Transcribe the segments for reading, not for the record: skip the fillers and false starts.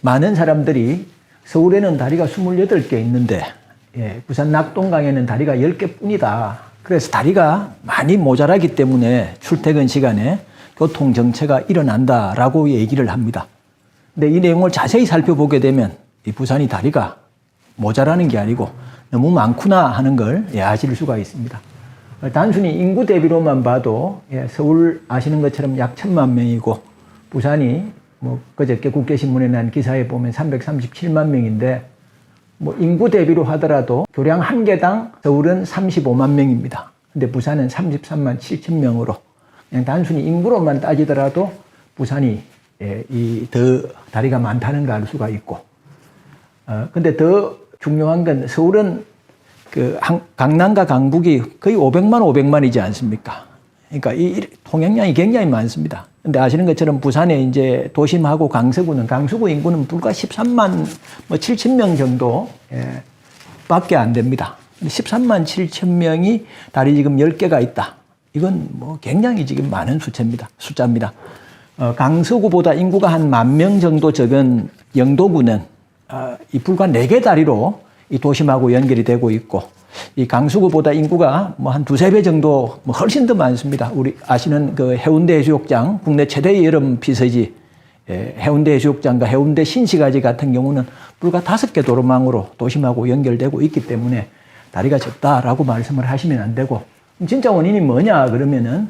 많은 사람들이 서울에는 다리가 28개 있는데 부산 낙동강에는 다리가 10개 뿐이다. 그래서 다리가 많이 모자라기 때문에 출퇴근 시간에 교통정체가 일어난다라고 얘기를 합니다. 근데 이 내용을 자세히 살펴보게 되면 이 부산이 다리가 모자라는 게 아니고 너무 많구나 하는 걸 아실 수가 있습니다. 단순히 인구 대비로만 봐도 서울 아시는 것처럼 약 1,000만 명이고 부산이 그저께 국계신문에 난 기사에 보면 337만 명인데 인구 대비로 하더라도 교량 한 개당 서울은 35만 명입니다. 근데 부산은 33만 7천 명으로 그냥 단순히 인구로만 따지더라도 부산이 더 다리가 많다는 걸 알 수가 있고 근데 더 중요한 건 서울은 강남과 강북이 거의 500만이지 않습니까? 그러니까 이 통행량이 굉장히 많습니다. 근데 아시는 것처럼 부산에 이제 도심하고 강서구 인구는 불과 13만 7천 명 정도 밖에 안 됩니다. 13만 7천 명이 다리 지금 10개가 있다. 이건 굉장히 지금 많은 숫자입니다. 강서구보다 인구가 한 10,000명 정도 적은 영도구는 이 불과 4개 다리로 이 도심하고 연결이 되고 있고 이 강서구보다 인구가 한 2-3배 정도 훨씬 더 많습니다. 우리 아시는 그 해운대 해수욕장, 국내 최대의 여름 피서지 해운대 해수욕장과 해운대 신시가지 같은 경우는 불과 5개 도로망으로 도심하고 연결되고 있기 때문에 다리가 적다라고 말씀을 하시면 안 되고 진짜 원인이 뭐냐 그러면은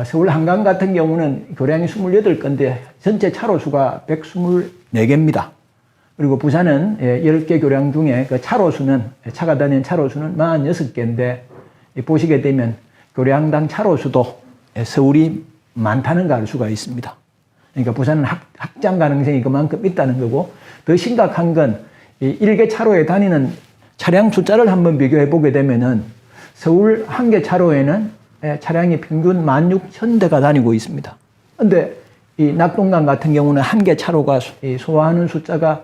서울 한강 같은 경우는 교량이 28건데 전체 차로수가 124개입니다. 그리고 부산은 10개 교량 중에 그 차가 다니는 차로수는 46개인데 보시게 되면 교량당 차로수도 서울이 많다는 걸 알 수가 있습니다. 그러니까 부산은 확장 가능성이 그만큼 있다는 거고 더 심각한 건 1개 차로에 다니는 차량 숫자를 한번 비교해 보게 되면은 서울 1개 차로에는 차량이 평균 16,000대가 다니고 있습니다. 그런데 이 낙동강 같은 경우는 1개 차로가 소화하는 숫자가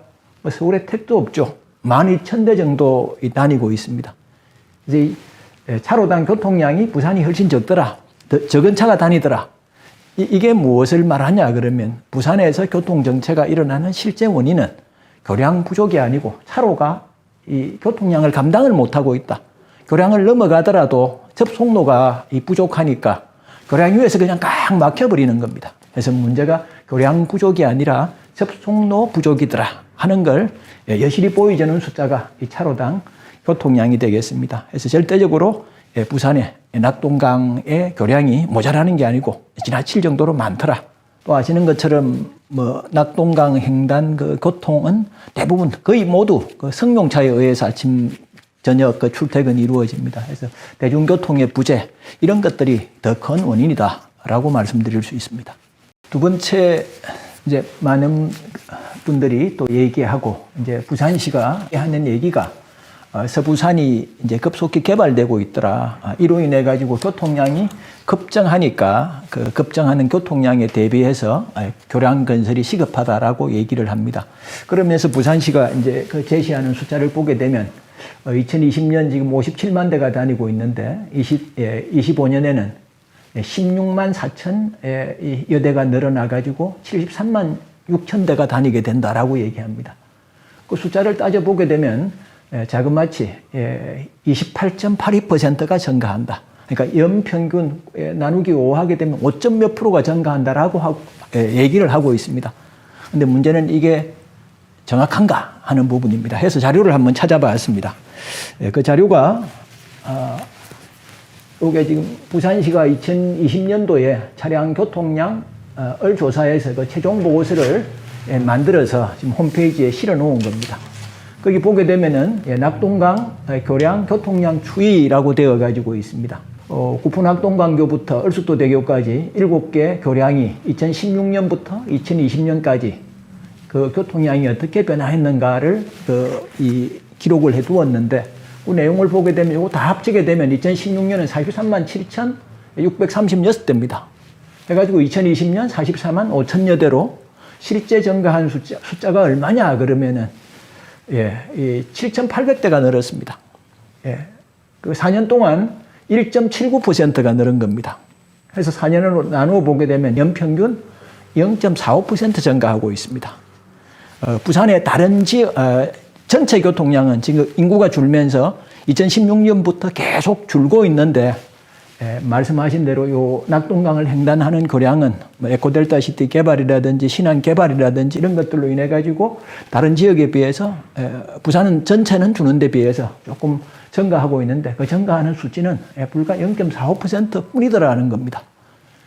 서울에 택도 없죠. 12,000대 정도 다니고 있습니다. 이제 차로당 교통량이 부산이 훨씬 적더라. 적은 차가 다니더라. 이게 무엇을 말하냐 그러면 부산에서 교통정체가 일어나는 실제 원인은 교량 부족이 아니고 차로가 이 교통량을 감당을 못하고 있다. 교량을 넘어가더라도 접속로가 부족하니까 교량 위에서 그냥 꽉 막혀버리는 겁니다. 그래서 문제가 교량 부족이 아니라 접속로 부족이더라 하는 걸 여실히 보여주는 숫자가 이 차로당 교통량이 되겠습니다. 그래서 절대적으로 부산의 낙동강의 교량이 모자라는 게 아니고 지나칠 정도로 많더라. 또 아시는 것처럼 낙동강 횡단 그 교통은 대부분 거의 모두 그 승용차에 의해서 아침 저녁 그 출퇴근이 이루어집니다. 그래서 대중교통의 부재 이런 것들이 더 큰 원인이다라고 말씀드릴 수 있습니다. 두 번째 이제 많은 분들이 또 얘기하고 이제 부산시가 하는 얘기가 서부산이 이제 급속히 개발되고 있더라. 이로 인해 가지고 교통량이 급증하니까 그 급증하는 교통량에 대비해서 교량 건설이 시급하다라고 얘기를 합니다. 그러면서 부산시가 이제 그 제시하는 숫자를 보게 되면 2020년 지금 57만 대가 다니고 있는데 25년에는 16만 4천 여대가 늘어나가지고 73만 6천 대가 다니게 된다라고 얘기합니다. 그 숫자를 따져보게 되면 자그마치 28.82%가 증가한다. 그러니까 연평균 나누기 5 하게 되면 5점 몇 프로가 증가한다라고 얘기를 하고 있습니다. 근데 문제는 이게 정확한가 하는 부분입니다. 해서 자료를 한번 찾아봤습니다. 그 자료가 이게 지금 부산시가 2020년도에 차량 교통량을 조사해서 그 최종 보고서를 만들어서 지금 홈페이지에 실어 놓은 겁니다. 거기 보게 되면은 낙동강 교량 교통량 추이라고 되어 가지고 있습니다. 구포 낙동강교부터 얼숙도대교까지 7개 교량이 2016년부터 2020년까지 그 교통량이 어떻게 변화했는가를 이 기록을 해 두었는데 그 내용을 보게 되면 이거 다 합치게 되면 2016년은 43만 7,636대입니다. 해가지고 2020년 44만 5천여 대로 실제 증가한 숫자가 얼마냐 그러면은 7,800대가 늘었습니다. 그 4년 동안 1.79%가 늘은 겁니다. 그래서 4년으로 나누어 보게 되면 연평균 0.45% 증가하고 있습니다. 부산의 다른 지역, 전체 교통량은 지금 인구가 줄면서 2016년부터 계속 줄고 있는데, 말씀하신 대로 요 낙동강을 횡단하는 거량은 뭐 에코델타 시티 개발이라든지 신안 개발이라든지 이런 것들로 인해 가지고 다른 지역에 비해서 부산은 전체는 주는 데 비해서 조금 증가하고 있는데 그 증가하는 수치는 불과 0.45% 뿐이더라는 겁니다.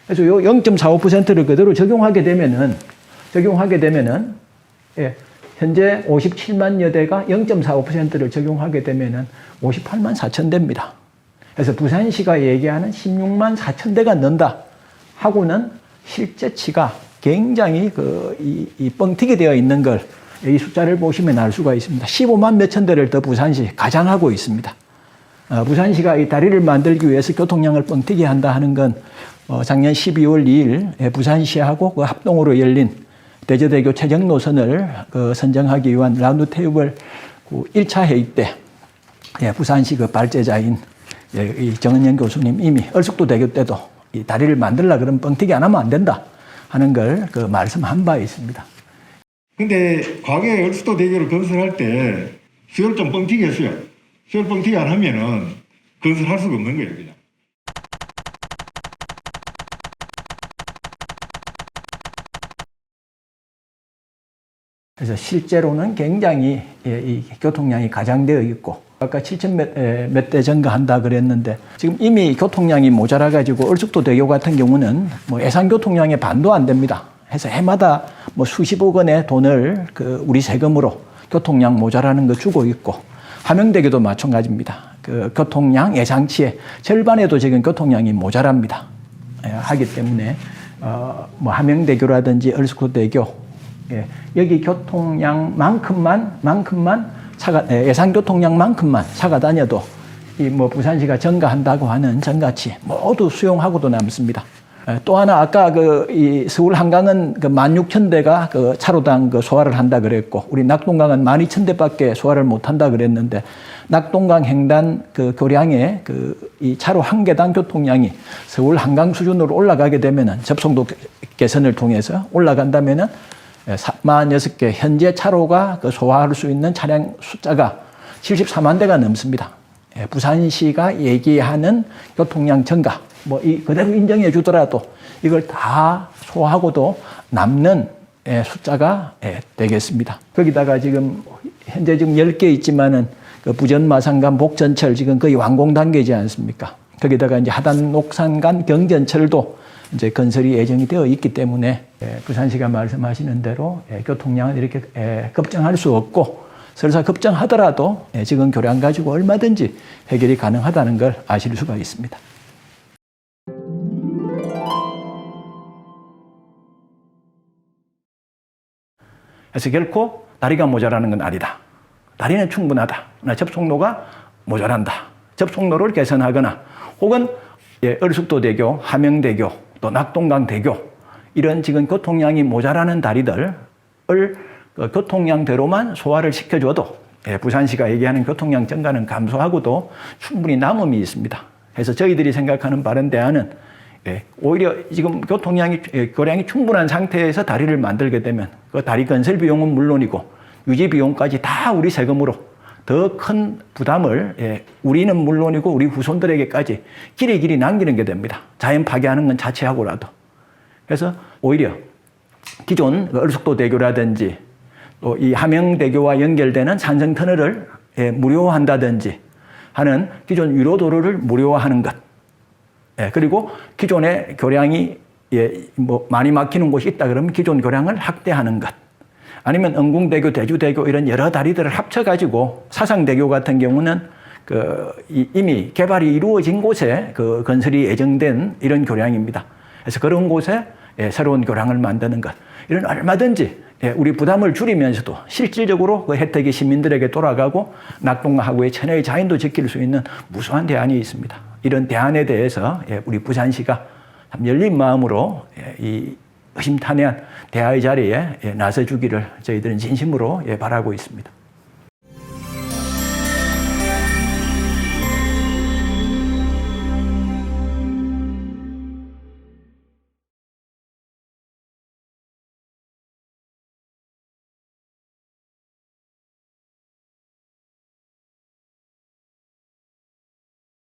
그래서 요 0.45%를 그대로 적용하게 되면은 현재 57만여 대가 0.45%를 적용하게 되면은 58만 4천 대입니다. 그래서 부산시가 얘기하는 16만 4천 대가 는다 하고는 실제치가 굉장히 이 뻥튀기 되어 있는 걸 이 숫자를 보시면 알 수가 있습니다. 15만 몇천 대를 더 부산시 가장하고 있습니다. 부산시가 이 다리를 만들기 위해서 교통량을 뻥튀기 한다 하는 건 작년 12월 2일 부산시하고 그 합동으로 열린 대저대교 최정 노선을 선정하기 위한 라운드 테이블 1차 회의 때 부산시 그 발제자인 이 정은영 교수님 이미 얼숙도대교 때도 이 다리를 만들라 그러면 뻥튀기 안 하면 안 된다 하는 걸 말씀한 바 있습니다. 근데 과거에 얼숙도대교를 건설할 때 수열 좀 뻥튀기 했어요. 수열 뻥튀기 안 하면은 건설할 수가 없는 거예요, 그냥. 그래서 실제로는 굉장히 이 교통량이 가장되어 있고 아까 7천 몇 대 증가한다 그랬는데 지금 이미 교통량이 모자라 가지고 얼숙도대교 같은 경우는 뭐 예상 교통량의 반도 안 됩니다. 해서 해마다 뭐 수십억 원의 돈을 우리 세금으로 교통량 모자라는 거 주고 있고 함영대교도 마찬가지입니다. 교통량 예상치의 절반에도 지금 교통량이 모자랍니다. 하기 때문에 뭐 함영대교라든지 얼숙도대교 여기 교통량만큼만 차가 예상 교통량만큼만 차가 다녀도 이 뭐 부산시가 증가한다고 하는 증가치 모두 수용하고도 남습니다. 또 하나 아까 이 서울 한강은 16,000대가 차로당 소화를 한다 그랬고 우리 낙동강은 12,000대밖에 소화를 못 한다 그랬는데 낙동강 횡단 교량의 이 차로 한 개당 교통량이 서울 한강 수준으로 올라가게 되면은 접속도 개선을 통해서 올라간다면은 46개 현재 차로가 소화할 수 있는 차량 숫자가 74만 대가 넘습니다. 부산시가 얘기하는 교통량 증가 뭐 그대로 인정해 주더라도 이걸 다 소화하고도 남는 숫자가 되겠습니다. 거기다가 지금 현재 지금 10개 있지만은 부전 마산간 복전철 지금 거의 완공 단계이지 않습니까? 거기다가 이제 하단 녹산간 경전철도 이제 건설이 예정이 되어 있기 때문에 부산시가 말씀하시는 대로 교통량은 이렇게 급증할 수 없고 설사 급증하더라도 지금 교량 가지고 얼마든지 해결이 가능하다는 걸 아실 수가 있습니다. 그래서 결코 다리가 모자라는 건 아니다. 다리는 충분하다. 접속로가 모자란다. 접속로를 개선하거나 혹은 얼숙도대교, 함영대교, 또 낙동강대교 이런 지금 교통량이 모자라는 다리들을 교통량대로만 소화를 시켜줘도 부산시가 얘기하는 교통량 증가는 감소하고도 충분히 남음이 있습니다. 그래서 저희들이 생각하는 바른 대안은 오히려 지금 교량이 충분한 상태에서 다리를 만들게 되면 그 다리 건설 비용은 물론이고 유지 비용까지 다 우리 세금으로 더 큰 부담을 우리는 물론이고 우리 후손들에게까지 길이 남기는 게 됩니다. 자연 파괴하는 건 자체하고라도. 그래서 오히려 기존 얼숙도대교라든지 또 이 함영대교와 연결되는 산성터널을 무료화한다든지 하는 기존 유로도로를 무료화하는 것. 그리고 기존의 교량이 뭐 많이 막히는 곳이 있다 그러면 기존 교량을 확대하는 것. 아니면 응궁대교, 대주대교 이런 여러 다리들을 합쳐가지고 사상대교 같은 경우는 이미 개발이 이루어진 곳에 건설이 예정된 이런 교량입니다. 그래서 그런 곳에 새로운 교량을 만드는 것. 이런 얼마든지 우리 부담을 줄이면서도 실질적으로 그 혜택이 시민들에게 돌아가고 낙동강하고의 천혜의 자연도 지킬 수 있는 무수한 대안이 있습니다. 이런 대안에 대해서 우리 부산시가 참 열린 마음으로 이 의심탄회한 대화의 자리에 나서주기를 저희들은 진심으로 바라고 있습니다.